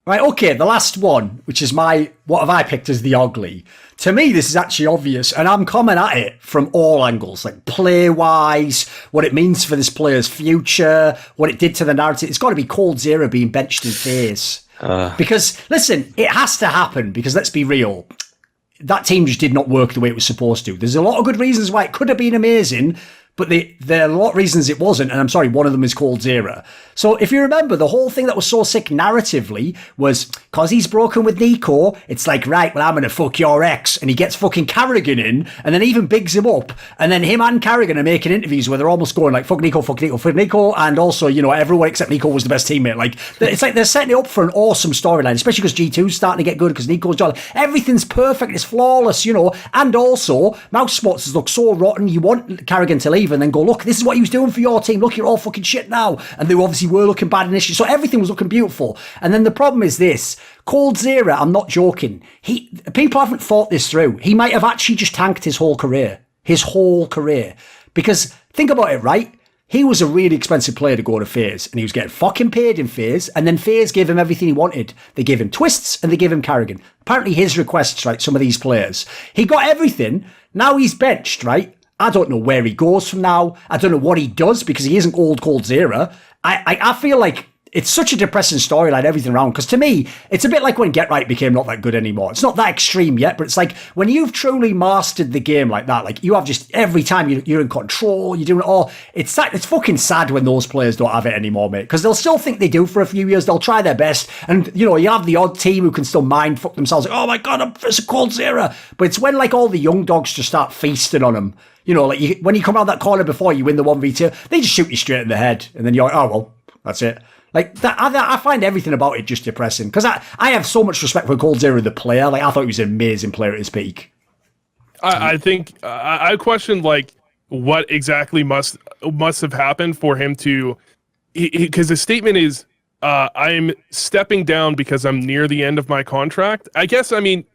Right, okay, the last one, which is what have I picked as the ugly? To me, this is actually obvious, and I'm coming at it from all angles, like play-wise, what it means for this player's future, what it did to the narrative. It's got to be Coldzera being benched in FaZe. Because, listen, it has to happen, because let's be real, that team just did not work the way it was supposed to. There's a lot of good reasons why it could have been amazing, but there are a lot of reasons it wasn't, and I'm sorry, one of them is Coldzera. So if you remember, the whole thing that was so sick narratively was, because he's broken with Nico, it's like, right, well, I'm going to fuck your ex, and he gets fucking Carrigan in, and then even bigs him up, and then him and Carrigan are making interviews where they're almost going like, fuck Nico, fuck Nico, fuck Nico, and also, you know, everyone except Nico was the best teammate. Like, it's like they're setting it up for an awesome storyline, especially because G2's starting to get good, because Nico's jolly. Everything's perfect, it's flawless, you know, and also, Mouse Spots look so rotten, you want Carrigan to leave, and then go, look, this is what he was doing for your team, look, you're all fucking shit now, and they obviously were looking bad initially, so everything was looking beautiful. And then the problem is this, Coldzera, I'm not joking, people haven't thought this through, he might have actually just tanked his whole career, because think about it, right? He was a really expensive player to go to FaZe, and he was getting fucking paid in FaZe, and then FaZe gave him everything he wanted. They gave him Twists, and they gave him Carrigan. Apparently his requests, right, some of these players. He got everything, now he's benched, right? I don't know where he goes from now. I don't know what he does, because he isn't old Coldzera. I feel like it's such a depressing storyline, everything around, because to me, it's a bit like when Get Right became not that good anymore. It's not that extreme yet, but it's like when you've truly mastered the game like that, like you have just every time you're in control, you're doing it all. It's fucking sad when those players don't have it anymore, mate, because they'll still think they do for a few years. They'll try their best, and you know, you have the odd team who can still mind fuck themselves, like, oh my god, I'm versus Coldzera. But it's when like all the young dogs just start feasting on him. You know, like when you come around that corner before you win the 1v2, they just shoot you straight in the head, and then you're like, oh well, that's it. Like that, I find everything about it just depressing, because I have so much respect for Coldzera, the player. Like I thought he was an amazing player at his peak. I think I questioned like what exactly must have happened for him to, because the statement is, I'm stepping down because I'm near the end of my contract. I guess, I mean,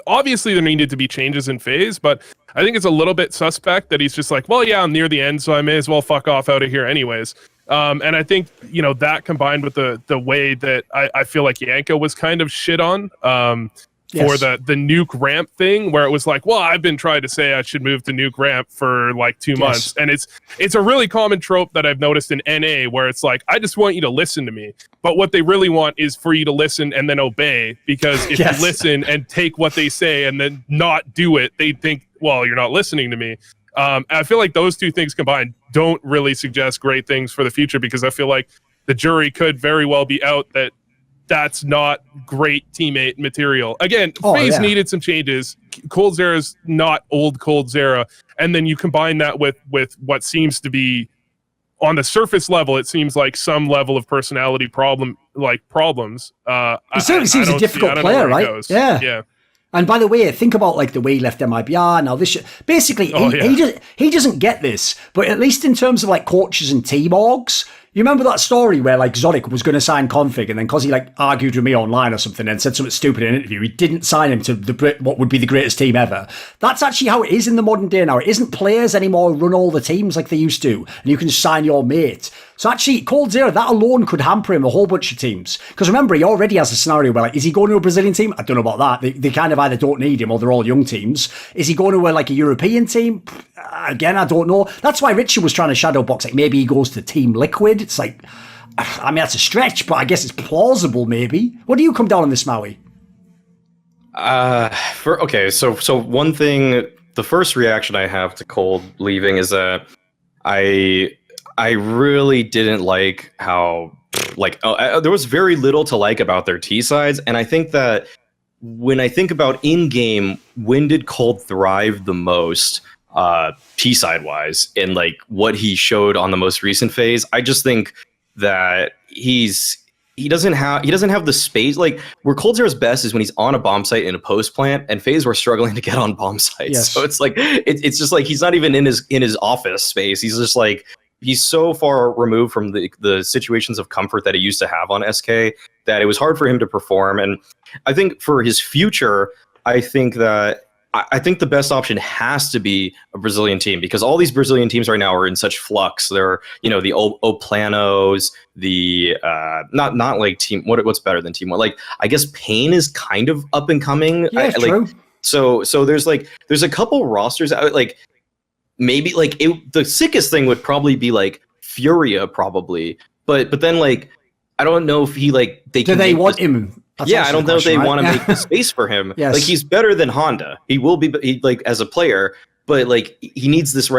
obviously there needed to be changes in FaZe, but I think it's a little bit suspect that he's just like, well, yeah, I'm near the end, so I may as well fuck off out of here anyways. And I think, you know, that combined with the way that I feel like Yanko was kind of shit on for the nuke ramp thing, where it was like, well, I've been trying to say I should move to nuke ramp for like 2 months. And it's a really common trope that I've noticed in NA, where it's like, I just want you to listen to me. But what they really want is for you to listen and then obey, because if you listen and take what they say and then not do it, they think, well, you're not listening to me. I feel like those two things combined don't really suggest great things for the future, because I feel like the jury could very well be out that that's not great teammate material. Again, FaZe needed some changes. Coldzera's not old Coldzera, and then you combine that with what seems to be, on the surface level, it seems like some level of personality problems. He certainly seems a difficult player, right? Yeah. And by the way, think about like the way he left MIBR. Now this basically he doesn't get this, but at least in terms of like coaches and team orgs, you remember that story where like Zodic was going to sign Config, and then because he like argued with me online or something and said something stupid in an interview, he didn't sign him to what would be the greatest team ever. That's actually how it is in the modern day now. It isn't players anymore who run all the teams like they used to, and you can just sign your mate. So actually, Coldzera, that alone could hamper him a whole bunch of teams. Because remember, he already has a scenario where, like, is he going to a Brazilian team? I don't know about that. They kind of either don't need him or they're all young teams. Is he going to like a European team? Again, I don't know. That's why Richard was trying to shadow box. Like, maybe he goes to Team Liquid. It's like, I mean, that's a stretch, but I guess it's plausible, maybe. What do you come down on this, Maui? So one thing, the first reaction I have to Cold leaving is that I really didn't like how, there was very little to like about their T sides. And I think that when I think about in-game, when did Cold thrive the most, T side wise, and like what he showed on the most recent phase, I just think that he doesn't have the space. Like, where Coldzera's best is when he's on a bomb site in a post plant, and FaZe were struggling to get on bomb sites. Yes. So it's like it's just like he's not even in his office space. He's just like, he's so far removed from the situations of comfort that he used to have on SK that it was hard for him to perform. And I think for his future, I think that I think the best option has to be a Brazilian team, because all these Brazilian teams right now are in such flux. They're, the Oplanos, the not like team. What's better than Team One? Like, I guess Pain is kind of up and coming. Yeah, true. So there's a couple rosters out, like maybe like the sickest thing would probably be like Furia probably, but then like I don't know if he like they do can they want him. That's I don't know if they want to make the space for him. Yes. Like, he's better than Honda. He will be like as a player, but like he needs this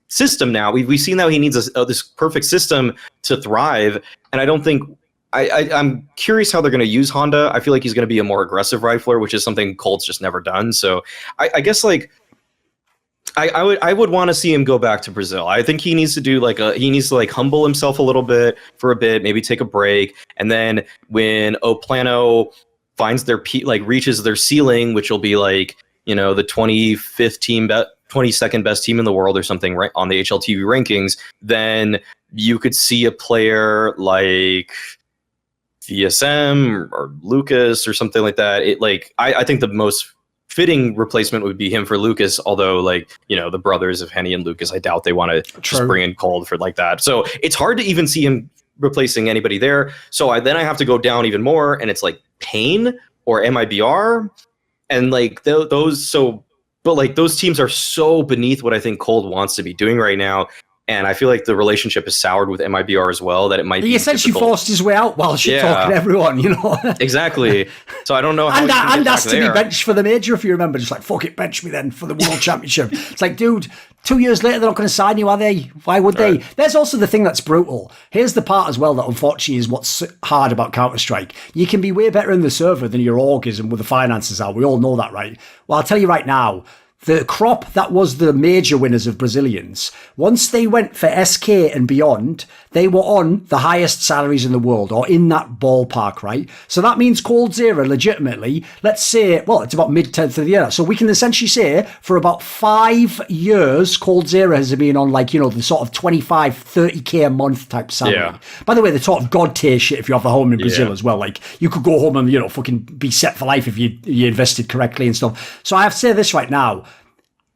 system now. We've seen how he needs this perfect system to thrive, and I don't think I'm curious how they're going to use Honda. I feel like he's going to be a more aggressive rifler, which is something Colt's just never done. So I guess like I would want to see him go back to Brazil. I think he needs to do humble himself a little bit for a bit, maybe take a break, and then when Oplano finds reaches their ceiling, which will be like the 22nd best team in the world or something, right, on the HLTV rankings, then you could see a player like VSM or Lucas or something like that. I think the most fitting replacement would be him for Lucas, although the brothers of Henny and Lucas, I doubt they want to just bring in Cold for like that. So it's hard to even see him replacing anybody there. So I have to go down even more, and it's like Pain or MIBR, and those teams are so beneath what I think Cold wants to be doing right now. And I feel like the relationship is soured with MIBR as well, that it might be essentially difficult. forced his way out while shit-talking everyone, Exactly. So I don't know how and asked to be benched for the major, if you remember. Just like, fuck it, bench me then for the World Championship. It's like, dude, 2 years later, they're not going to sign you, are they? Why would they? There's also the thing that's brutal. Here's the part as well that unfortunately is what's hard about Counter-Strike. You can be way better in the server than your org is and where the finances are. We all know that, right? Well, I'll tell you right now, the crop that was the major winners of Brazilians, once they went for SK and beyond, they were on the highest salaries in the world, or in that ballpark, right? So that means Coldzera legitimately, let's say, well, it's about mid-10th of the year. So we can essentially say for about 5 years, Coldzera has been on the sort of 25, 30K a month type salary. Yeah. By the way, the sort of God tier shit if you have a home in Brazil as well. Like, you could go home and, fucking be set for life if you invested correctly and stuff. So I have to say this right now.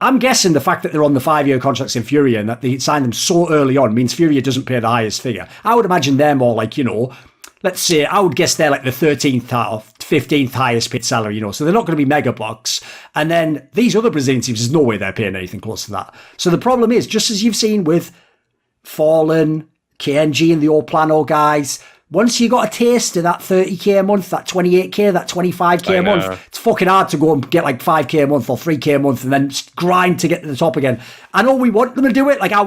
I'm guessing the fact that they're on the 5-year contracts in Furia and that they signed them so early on means Furia doesn't pay the highest figure. I would imagine they're more like, let's say, I would guess they're like the 13th or 15th highest paid salary, so they're not going to be mega bucks. And then these other Brazilian teams, there's no way they're paying anything close to that. So the problem is, just as you've seen with Fallen, KNG and the Oplano guys, once you got a taste of that 30K a month, that 28K, that 25K a month, it's fucking hard to go and get like 5K a month or 3K a month and then grind to get to the top again. I know we want them to do it. Like, I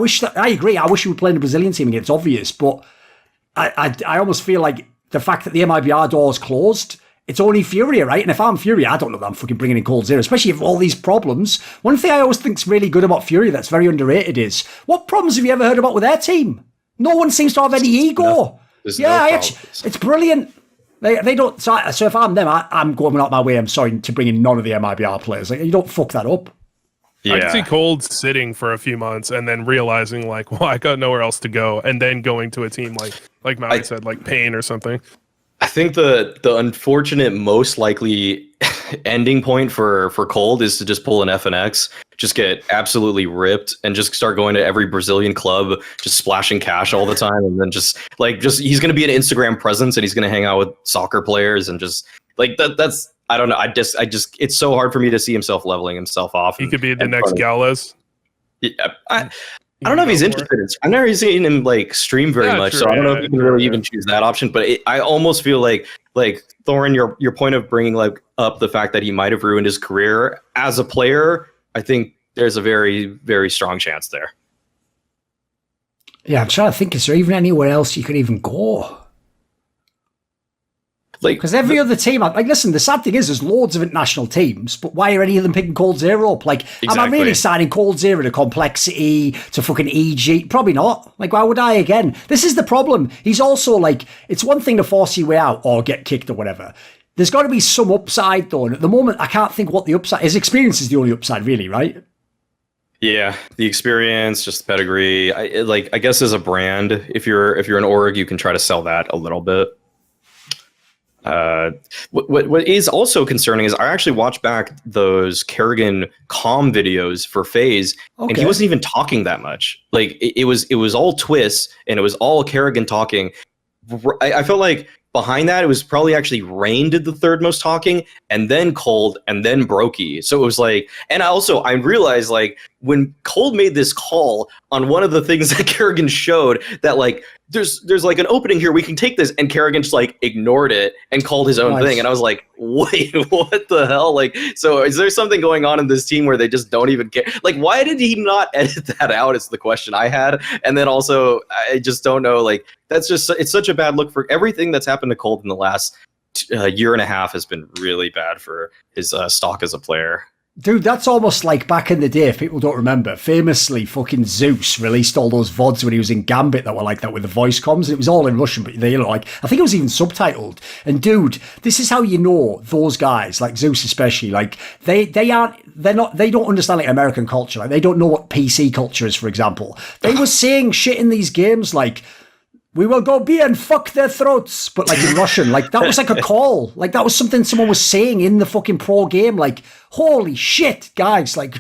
agree. I wish we were playing a Brazilian team again. It's obvious, but I almost feel like the fact that the MIBR door is closed, it's only Furia, right? And if I'm Furia, I don't know that I'm fucking bringing in Coldzera, especially if all these problems. One thing I always think's really good about Furia that's very underrated is, what problems have you ever heard about with their team? No one seems to have any ego. No. It's brilliant. They don't. So if I'm them, I'm going out my way. I'm sorry to bring in none of the MIBR players. Like, you don't fuck that up. Yeah. I can see Cold sitting for a few months and then realizing I got nowhere else to go, and then going to a team like Maui said, like Pain or something. I think the unfortunate, most likely ending point for Cold is to just pull an FNX, just get absolutely ripped, and just start going to every Brazilian club, just splashing cash all the time, and then just he's going to be an Instagram presence, and he's going to hang out with soccer players, and just that's I don't know. I just it's so hard for me to see himself leveling himself off. He could be the next Gales. Yeah, I don't know if he's interested. I've never seen him stream very much, so I don't know if you can really even choose that option. But I almost feel like Thorin, your point of bringing up the fact that he might have ruined his career as a player, I think there's a very, very strong chance there. Yeah, I'm trying to think. Is there even anywhere else you could even go? Because every other team, listen, the sad thing is there's loads of international teams, but why are any of them picking Coldzera up? Exactly. Am I really signing Coldzera to Complexity, to fucking EG? Probably not. Why would I again? This is the problem. He's also it's one thing to force your way out or get kicked or whatever. There's got to be some upside though, and at the moment I can't think what the upside is. Experience is the only upside really, right? Yeah, the experience, just the pedigree. I guess as a brand, if you're an org, you can try to sell that a little bit. What is also concerning is I actually watched back those Kerrigan comm videos for FaZe, and he wasn't even talking that much. Like it was all twists, and it was all Kerrigan talking. I felt like behind that, it was probably actually Rain did the third most talking, and then Cold, and then Brokey. So it was like, and I realized like when Cold made this call on one of the things that Kerrigan showed that like there's like an opening here, we can take this, and Kerrigan just like ignored it and called his own thing, and I was like, wait, what the hell? Like, so is there something going on in this team where they just don't even care? Like, why did he not edit that out? Is the question I had, and then also I just don't know. Like, that's just it's such a bad look for everything that's happened to Cold in the last year and a half has been really bad for his stock as a player. Dude, that's almost like back in the day, if people don't remember, famously fucking Zeus released all those VODs when he was in Gambit that were like that with the voice comms, and it was all in Russian, but they, you know, like, I think it was even subtitled. And dude, this is how you know those guys, like Zeus especially, like, they don't understand like American culture, like they don't know what PC culture is, for example. They were saying shit in these games like, we will go be and fuck their throats, but like in Russian, like that was like a call, like that was something someone was saying in the fucking pro game, like holy shit, guys, like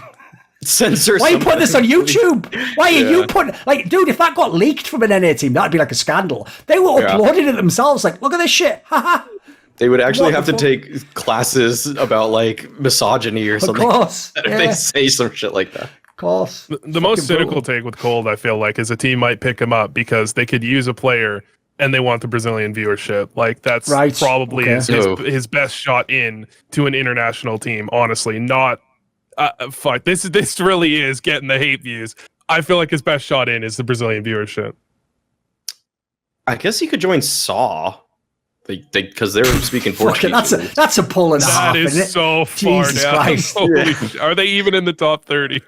censor. Why are you putting this on YouTube? Why are you putting like, dude? If that got leaked from an NA team, that'd be like a scandal. They were uploading it themselves, like look at this shit, haha. They would actually have to take classes about like misogyny or something. Of course, if they say some shit like that. Of course. The most cynical take with Cold, I feel like, is a team might pick him up because they could use a player and they want the Brazilian viewership. Like that's probably his best shot in to an international team. Honestly, not fuck. This really is getting the hate views. I feel like his best shot in is the Brazilian viewership. I guess he could join Saw. Because they're speaking Portuguese. That's a pull and a half. That is so far Jesus down. Christ. Are they even in the top 30?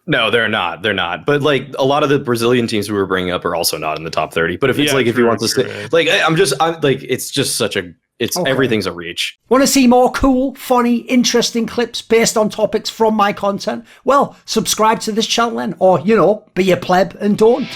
No, they're not. They're not. But like a lot of the Brazilian teams we were bringing up are also not in the top 30. But if it's if you want to stay, like I'm like it's just such a everything's a reach. Want to see more cool, funny, interesting clips based on topics from my content? Well, subscribe to this channel then, or be a pleb and don't.